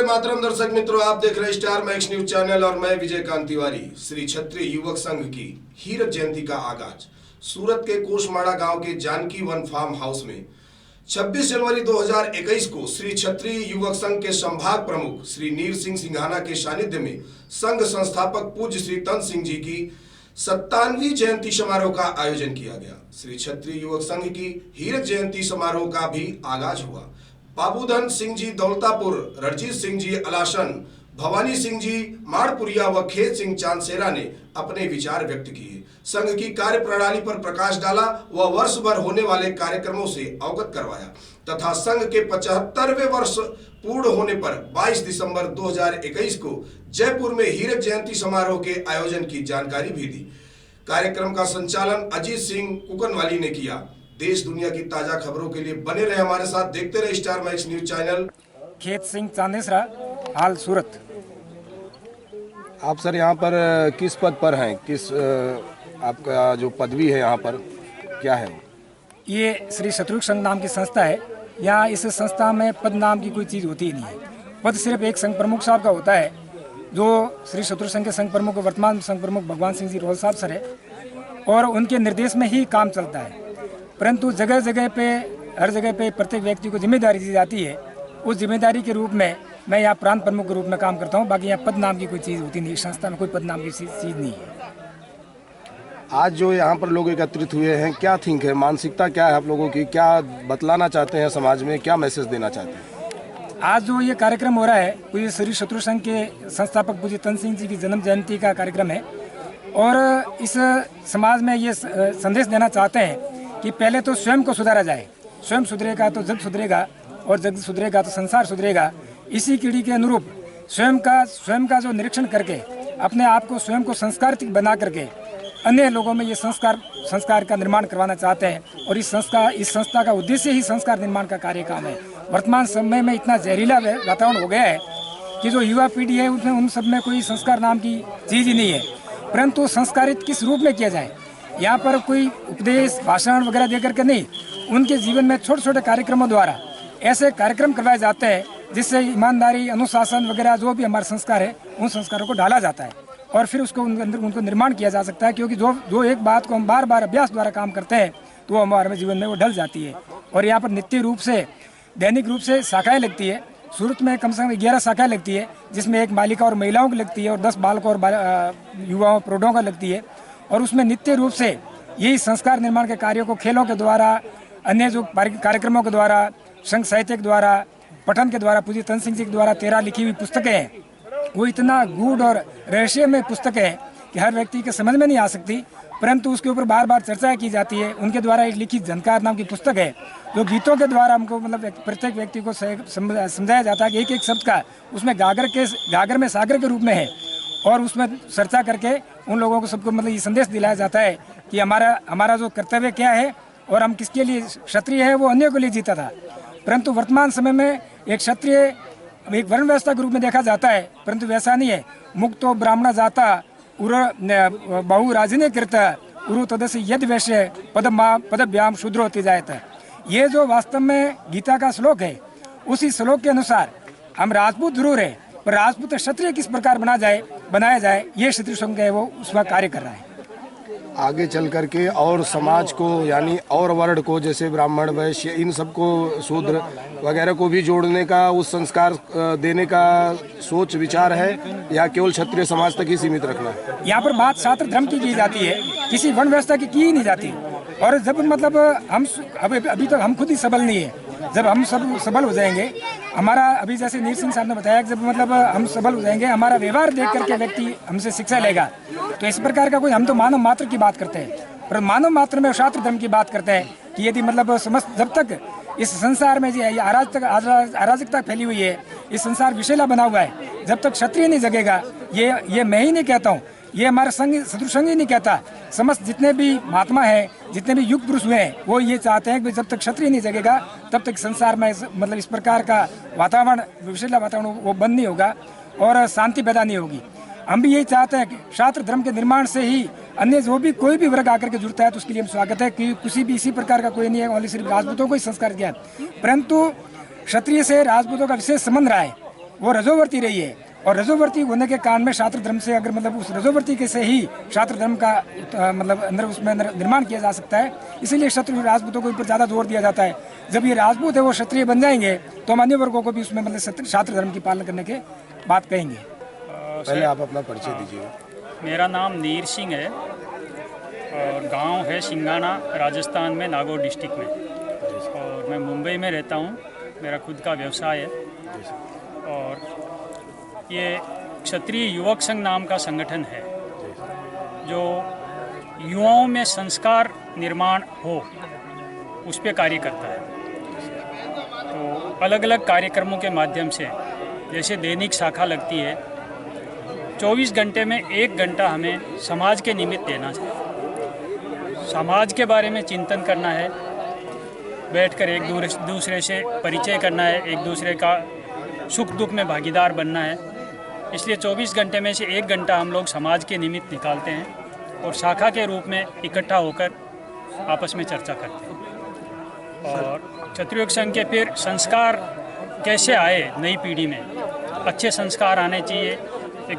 मातरम दर्शक मित्रों, आप देख रहे स्टार मैक्स न्यूज चैनल और मैं विजयकांत तिवारी। श्री क्षत्रिय युवक संघ की हीरक जयंती का आगाज सूरत के कोशमाड़ा गांव के जानकी वन फार्म हाउस में 26 जनवरी 2021 को श्री क्षत्रिय युवक संघ के संभाग प्रमुख श्री नीर सिंह सिंघाना के सानिध्य में संघ संस्थापक पूज्य श्री तन सिंह जी की 57वीं जयंती समारोह का आयोजन किया गया। श्री क्षत्रिय युवक संघ की हीरक जयंती समारोह का भी आगाज हुआ। बाबूधन सिंह जी दौलतापुर, रणजीत सिंह जी अलासन, भवानी सिंह जी माड़पुरिया व खेत सिंह चांदसेरा ने अपने विचार व्यक्त किए, संघ की कार्य प्रणाली पर प्रकाश डाला व वर्ष भर होने वाले कार्यक्रमों से अवगत करवाया तथा संघ के 75वें वर्ष पूर्ण होने पर 22 दिसंबर 2021 को जयपुर में हीरक जयंती समारोह के आयोजन की जानकारी भी दी। कार्यक्रम का संचालन अजीत सिंह कुकनवाली ने किया। देश दुनिया की ताजा खबरों के लिए बने रहे हमारे साथ, देखते रहे स्टार मैक्स न्यूज चैनल। खेत सिंह चांदेसरा, हाल सूरत। आप सर यहाँ पर किस पद पर हैं? किस आपका जो पदवी है यहाँ पर क्या है? ये श्री शत्रुघ्न संघ नाम की संस्था है। यहाँ इस संस्था में पद नाम की कोई चीज़ होती ही नहीं है। पद सिर्फ एक संघ प्रमुख साहब का होता है, जो श्री शत्रुघ्न संघ के संघ प्रमुख वर्तमान संघ प्रमुख भगवान सिंह जी रोहल साहब सर है, और उनके निर्देश में ही काम चलता है। परंतु जगह जगह पे, हर जगह पे प्रत्येक व्यक्ति को जिम्मेदारी दी जाती है। उस जिम्मेदारी के रूप में मैं यहाँ प्रांत प्रमुख के रूप में काम करता हूँ। बाकी यहाँ पद नाम की कोई चीज़ होती नहीं, संस्था में कोई पद नाम की चीज़ नहीं है। आज जो यहाँ पर लोग एकत्रित हुए हैं, क्या थिंक है, मानसिकता क्या है आप लोगों की? क्या बतलाना चाहते हैं समाज में, क्या मैसेज देना चाहते हैं? आज जो ये कार्यक्रम हो रहा है, पूज्य श्री शत्रुघ्न संघ के संस्थापक पूज्य तन सिंह जी की जन्म जयंती का कार्यक्रम है, और इस समाज में ये संदेश देना चाहते हैं कि पहले तो स्वयं को सुधारा जाए। स्वयं सुधरेगा तो जग सुधरेगा, और जग सुधरेगा तो संसार सुधरेगा। इसी कीड़ी के अनुरूप स्वयं का जो निरीक्षण करके अपने आप को स्वयं को संस्कारित बना करके अन्य लोगों में ये संस्कार का निर्माण करवाना चाहते हैं। और इस संस्था का उद्देश्य ही संस्कार निर्माण का कार्य काम है। वर्तमान समय में इतना जहरीला वातावरण हो गया है कि जो युवा पीढ़ी है उसमें उन सब में कोई संस्कार नाम की चीज़ ही नहीं है। परंतु संस्कारित किस रूप में किया जाए, यहाँ पर कोई उपदेश भाषण वगैरह देकर के नहीं, उनके जीवन में छोटे छोटे कार्यक्रमों द्वारा ऐसे कार्यक्रम करवाए जाते हैं जिससे ईमानदारी, अनुशासन वगैरह जो भी हमारे संस्कार है, उन संस्कारों को डाला जाता है और फिर उसको अंदर उनको निर्माण किया जा सकता है। क्योंकि जो एक बात को हम बार बार अभ्यास द्वारा काम करते हैं तो वो हमारे जीवन में वो ढल जाती है। और यहाँ पर नित्य रूप से, दैनिक रूप से शाखाएँ लगती है। सूरत में कम से कम 11 शाखाएँ लगती है, जिसमें एक बालिका और महिलाओं की लगती है और 10 बालकों और युवाओं प्रौढ़ों का लगती है। और उसमें नित्य रूप से यही संस्कार निर्माण के कार्यों को खेलों के द्वारा, अन्य जो कार्यक्रमों के द्वारा, संघ साहित्य के द्वारा, पठन के द्वारा, पूज्य तन सिंह जी के द्वारा 13 लिखी हुई पुस्तकें हैं। वो इतना गूढ़ और रहस्यमय पुस्तकें हैं कि हर व्यक्ति के समझ में नहीं आ सकती, परंतु उसके ऊपर बार बार चर्चा की जाती है। उनके द्वारा एक लिखित झनकार नाम की पुस्तक है, जो गीतों के द्वारा हमको मतलब प्रत्येक व्यक्ति को समझाया जाता है कि एक एक शब्द का उसमें गागर में सागर के रूप में है। और उसमें चर्चा करके उन लोगों को सबको मतलब ये संदेश दिलाया जाता है कि हमारा जो कर्तव्य क्या है और हम किसके लिए क्षत्रिय है, वो अन्य के लिए जीता था। परंतु वर्तमान समय में एक क्षत्रिय एक वर्ण व्यवस्था के रूप में देखा जाता है, परंतु वैसा नहीं है। मुक्तो ब्राह्मण जाता बहु राजने कृता उरु तदस्य यद वैश्य पदभ्याम शूद्र होती जाता। ये जो वास्तव में गीता का श्लोक है, उसी श्लोक के अनुसार हम राजपूत जरूर है, पर राजपूत क्षत्रिय किस प्रकार बनाया जाए, ये क्षत्रिय संघ है वो उसका कार्य कर रहा है। आगे चल करके और समाज को, यानी और वर्ण को, जैसे ब्राह्मण, वैश्य, इन सबको, शूद्र वगैरह को भी जोड़ने का, उस संस्कार देने का सोच विचार है, या केवल क्षत्रिय समाज तक ही सीमित रखना है? यहाँ पर बात छात्र धर्म की जाती है, किसी वर्ण व्यवस्था की ही नहीं जाती। और जब मतलब हम अभी तक हम खुद ही सबल नहीं है, जब हम सब सबल हो जाएंगे, हमारा अभी जैसे नीर सिंह साहब ने बताया कि जब मतलब हम सबल हो जाएंगे, हमारा व्यवहार देख करके व्यक्ति हमसे शिक्षा लेगा। तो इस प्रकार का कोई, हम तो मानव मात्र की बात करते हैं, पर मानव मात्र में छात्र धर्म की बात करते हैं कि यदि मतलब समस्त, जब तक इस संसार में अराजकता फैली हुई है, इस संसार विषैला बना हुआ है, जब तक क्षत्रिय नहीं जगेगा, ये मैं ही नहीं कहता हूँ, ये हमारा शत्रु संघ ही नहीं कहता, समस्त जितने भी महात्मा हैं, जितने भी युग पुरुष हुए हैं, वो ये चाहते हैं कि जब तक क्षत्रिय नहीं जगेगा तब तक संसार में मतलब इस प्रकार का वातावरण, विषैला वातावरण वो बंद नहीं होगा और शांति पैदा नहीं होगी। हम भी यही चाहते हैं कि छात्र धर्म के निर्माण से ही अन्य जो भी कोई भी वर्ग आकर के जुड़ता है तो उसके लिए हम स्वागत है कि किसी भी इसी प्रकार का कोई नहीं है, सिर्फ राजपूतों को ही संस्कार किया, परंतु क्षत्रिय से राजपूतों का विशेष संबंध रहा है। वो रजोवर्ती रही है, और रजोवर्ती होने के कारण में क्षात्र धर्म से अगर मतलब उस रजोवर्ती के से ही क्षात्र धर्म का मतलब अंदर उसमें अंदर निर्माण किया जा सकता है। इसीलिए क्षत्रिय राजपूतों के ऊपर ज़्यादा जोर दिया जाता है। जब ये राजपूत है वो क्षत्रिय बन जाएंगे तो हम अन्य वर्गों को भी उसमें मतलब क्षात्र धर्म की पालन करने के बात कहेंगे। पहले आप अपना परिचय दीजिए। मेरा नाम नीर सिंह है और गांव है सिंगाना, राजस्थान में, नागौर डिस्ट्रिक्ट में, और मैं मुंबई में रहता हूँ। मेरा खुद का व्यवसाय है और ये क्षत्रिय युवक संघ नाम का संगठन है जो युवाओं में संस्कार निर्माण हो उस पर कार्य करता है। तो अलग अलग कार्यक्रमों के माध्यम से, जैसे दैनिक शाखा लगती है, 24 घंटे में 1 घंटा हमें समाज के निमित्त देना चाहिए। समाज के बारे में चिंतन करना है, बैठकर एक दूसरे से परिचय करना है, एक दूसरे का सुख दुख में भागीदार बनना है। इसलिए 24 घंटे में से 1 घंटा हम लोग समाज के निमित्त निकालते हैं और शाखा के रूप में इकट्ठा होकर आपस में चर्चा करते हैं। और क्षत्रिय युवक संघ के फिर संस्कार कैसे आए नई पीढ़ी में, अच्छे संस्कार आने चाहिए। एक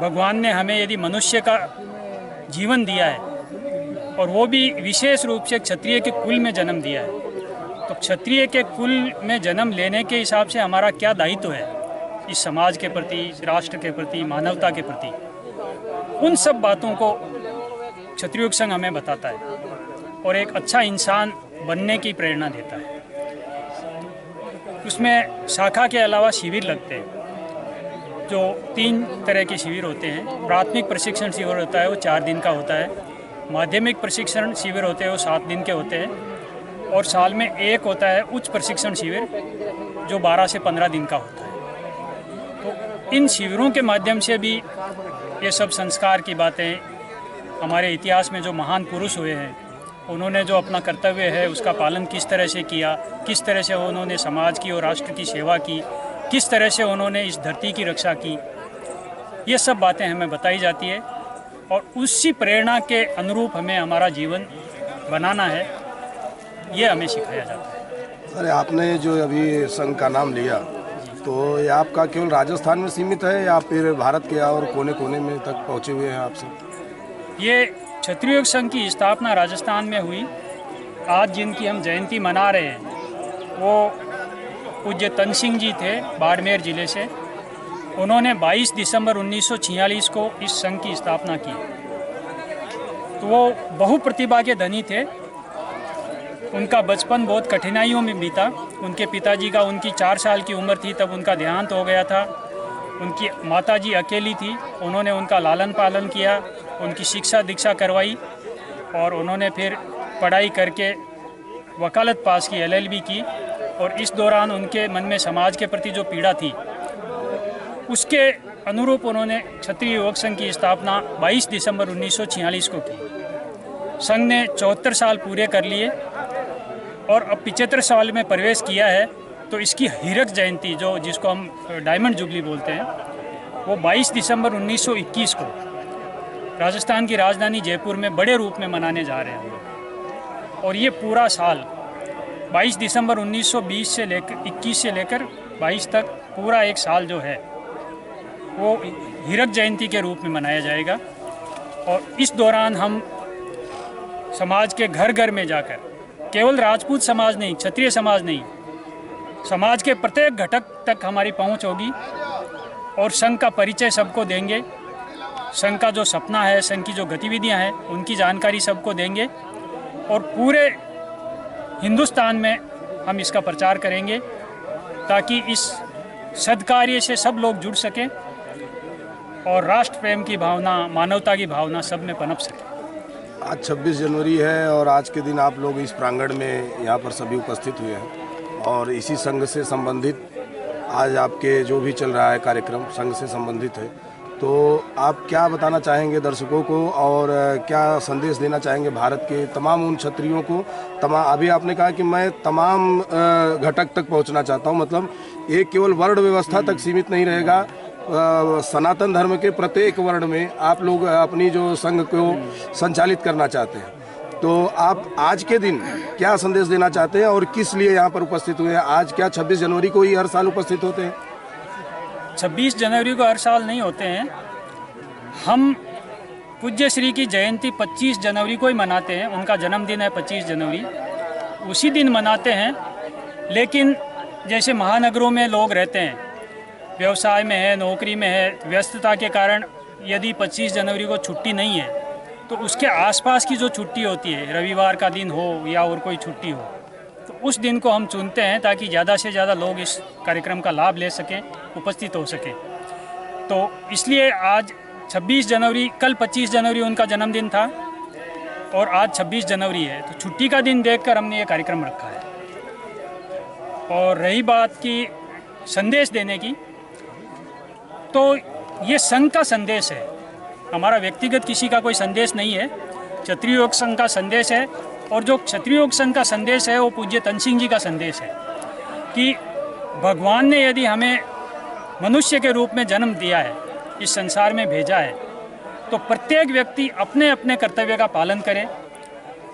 भगवान ने हमें यदि मनुष्य का जीवन दिया है और वो भी विशेष रूप से क्षत्रिय के कुल में जन्म दिया है, तो क्षत्रिय के कुल में जन्म लेने के हिसाब से हमारा क्या दायित्व है इस समाज के प्रति, इस राष्ट्र के प्रति, मानवता के प्रति, उन सब बातों को क्षत्रिय युवक संघ हमें बताता है और एक अच्छा इंसान बनने की प्रेरणा देता है। उसमें शाखा के अलावा शिविर लगते हैं जो 3 तरह के शिविर होते हैं। प्राथमिक प्रशिक्षण शिविर होता है, वो 4 दिन का होता है। माध्यमिक प्रशिक्षण शिविर होते हैं, वो 7 दिन के होते हैं। और साल में एक होता है उच्च प्रशिक्षण शिविर जो 12 से 15 दिन का होता है। तो इन शिविरों के माध्यम से भी ये सब संस्कार की बातें, हमारे इतिहास में जो महान पुरुष हुए हैं उन्होंने जो अपना कर्तव्य है उसका पालन किस तरह से किया, किस तरह से उन्होंने समाज की और राष्ट्र की सेवा की, किस तरह से उन्होंने इस धरती की रक्षा की, ये सब बातें हमें बताई जाती है और उसी प्रेरणा के अनुरूप हमें हमारा जीवन बनाना है, ये हमें सिखाया जाता है। अरे आपने जो अभी संघ का नाम लिया, तो ये आपका केवल राजस्थान में सीमित है या फिर भारत के और कोने कोने में तक पहुँचे हुए हैं आप सब? ये क्षत्रिय युवक संघ की स्थापना राजस्थान में हुई। आज जिनकी हम जयंती मना रहे हैं वो पूज्य तनसिंह जी थे, बाड़मेर ज़िले से। उन्होंने 22 दिसंबर 1946 को इस संघ की स्थापना की। तो वो बहुप्रतिभा के धनी थे। उनका बचपन बहुत कठिनाइयों में बीता। उनके पिताजी का, उनकी 4 साल की उम्र थी तब उनका देहांत हो गया था। उनकी माताजी अकेली थी, उन्होंने उनका लालन पालन किया, उनकी शिक्षा दीक्षा करवाई और उन्होंने फिर पढ़ाई करके वकालत पास की, LLB की। और इस दौरान उनके मन में समाज के प्रति जो पीड़ा थी उसके अनुरूप उन्होंने क्षत्रिय युवक संघ की स्थापना 22 दिसंबर 1946 को की। संघ ने 74 साल पूरे कर लिए और अब 75 साल में प्रवेश किया है। तो इसकी हीरक जयंती, जो जिसको हम डायमंड जुबली बोलते हैं, वो 22 दिसंबर 1921 को राजस्थान की राजधानी जयपुर में बड़े रूप में मनाने जा रहे हैं। और ये पूरा साल 22 दिसंबर 1920 से लेकर 21 से लेकर 22 तक पूरा एक साल जो है वो हीरक जयंती के रूप में मनाया जाएगा। और इस दौरान हम समाज के घर घर में जाकर, केवल राजपूत समाज नहीं, क्षत्रिय समाज नहीं, समाज के प्रत्येक घटक तक हमारी पहुंच होगी और संघ का परिचय सबको देंगे। संघ का जो सपना है, संघ की जो गतिविधियां हैं, उनकी जानकारी सबको देंगे और पूरे हिंदुस्तान में हम इसका प्रचार करेंगे ताकि इस सद्कार्य से सब लोग जुड़ सकें और राष्ट्र प्रेम की भावना, मानवता की भावना सब में पनप सके। आज 26 जनवरी है और आज के दिन आप लोग इस प्रांगण में यहाँ पर सभी उपस्थित हुए हैं और इसी संघ से संबंधित आज आपके जो भी चल रहा है कार्यक्रम संघ से संबंधित है। तो आप क्या बताना चाहेंगे दर्शकों को और क्या संदेश देना चाहेंगे भारत के तमाम उन क्षत्रियों को? अभी आपने कहा कि मैं तमाम घटक तक पहुंचना चाहता हूं, मतलब एक केवल वर्ण व्यवस्था तक सीमित नहीं रहेगा। सनातन धर्म के प्रत्येक वर्ण में आप लोग अपनी जो संघ को संचालित करना चाहते हैं। तो आप आज के दिन क्या संदेश देना चाहते हैं और किस लिए यहाँ पर उपस्थित हुए हैं? आज क्या 26 जनवरी को ही हर साल उपस्थित होते हैं? 26 जनवरी को हर साल नहीं होते हैं। हम पूज्य श्री की जयंती 25 जनवरी को ही मनाते हैं। उनका जन्मदिन है 25 जनवरी, उसी दिन मनाते हैं। लेकिन जैसे महानगरों में लोग रहते हैं, व्यवसाय में है, नौकरी में है, व्यस्तता के कारण यदि 25 जनवरी को छुट्टी नहीं है तो उसके आसपास की जो छुट्टी होती है, रविवार का दिन हो या और कोई छुट्टी हो, तो उस दिन को हम चुनते हैं ताकि ज़्यादा से ज़्यादा लोग इस कार्यक्रम का लाभ ले सकें, उपस्थित हो सकें। तो इसलिए आज 26 जनवरी, कल 25 जनवरी उनका जन्मदिन था और आज 26 जनवरी है, तो छुट्टी का दिन देखकर हमने ये कार्यक्रम रखा है। और रही बात की संदेश देने की, तो ये संघ का संदेश है, हमारा व्यक्तिगत किसी का कोई संदेश नहीं है, क्षत्रिय योग संघ का संदेश है। और जो क्षत्रिय योग संघ का संदेश है वो पूज्य तनसिंह जी का संदेश है कि भगवान ने यदि हमें मनुष्य के रूप में जन्म दिया है, इस संसार में भेजा है, तो प्रत्येक व्यक्ति अपने अपने कर्तव्य का पालन करे,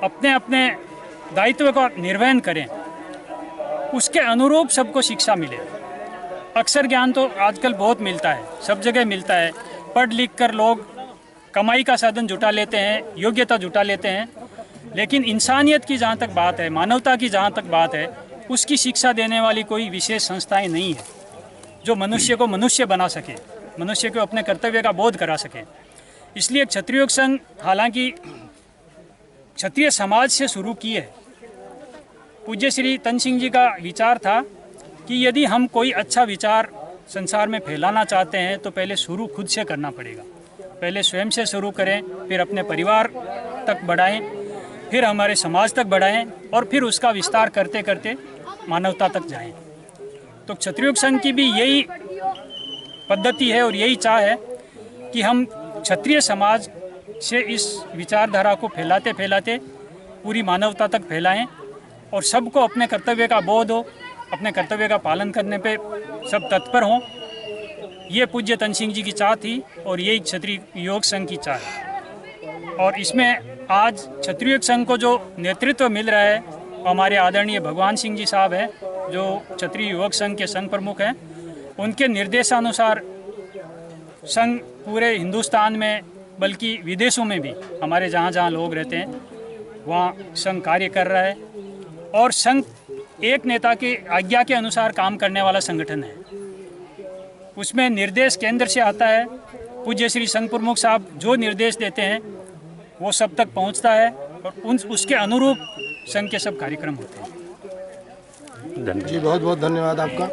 अपने अपने दायित्व का निर्वहन करें, उसके अनुरूप सबको शिक्षा मिले। अक्षर ज्ञान तो आजकल बहुत मिलता है, सब जगह मिलता है। पढ़ लिख कर लोग कमाई का साधन जुटा लेते हैं, योग्यता जुटा लेते हैं, लेकिन इंसानियत की जहाँ तक बात है, मानवता की जहाँ तक बात है, उसकी शिक्षा देने वाली कोई विशेष संस्थाएं नहीं है जो मनुष्य को मनुष्य बना सके, मनुष्य को अपने कर्तव्य का बोध करा सके। इसलिए क्षत्रिय योग संघ हालांकि क्षत्रिय समाज से शुरू की है। पूज्य श्री तनसिंह जी का विचार था कि यदि हम कोई अच्छा विचार संसार में फैलाना चाहते हैं तो पहले शुरू खुद से करना पड़ेगा। पहले स्वयं से शुरू करें, फिर अपने परिवार तक बढ़ाएं, फिर हमारे समाज तक बढ़ाएं और फिर उसका विस्तार करते करते मानवता तक जाएं। तो क्षत्रिय योग संघ की भी यही पद्धति है और यही चाह है कि हम क्षत्रिय समाज से इस विचारधारा को फैलाते फैलाते पूरी मानवता तक फैलाएं और सबको अपने कर्तव्य का बोध हो, अपने कर्तव्य का पालन करने पे सब तत्पर हों। ये पूज्य तनसिंह जी की चाह थी और यही क्षत्रिय योग संघ की चाह है। और इसमें आज क्षत्रिय योग संघ को जो नेतृत्व मिल रहा है, हमारे आदरणीय भगवान सिंह जी साहब हैं, जो क्षत्रिय योग संघ के संघ प्रमुख हैं। उनके निर्देशानुसार संघ पूरे हिंदुस्तान में बल्कि विदेशों में भी, हमारे जहाँ जहाँ लोग रहते हैं वहाँ संघ कार्य कर रहा है। और संघ एक नेता की आज्ञा के अनुसार काम करने वाला संगठन है। उसमें निर्देश केंद्र से आता है, पूज्य श्री संघ प्रमुख साहब जो निर्देश देते हैं वो सब तक पहुंचता है और उसके अनुरूप संघ के सब कार्यक्रम होते हैं। जी बहुत बहुत धन्यवाद आपका।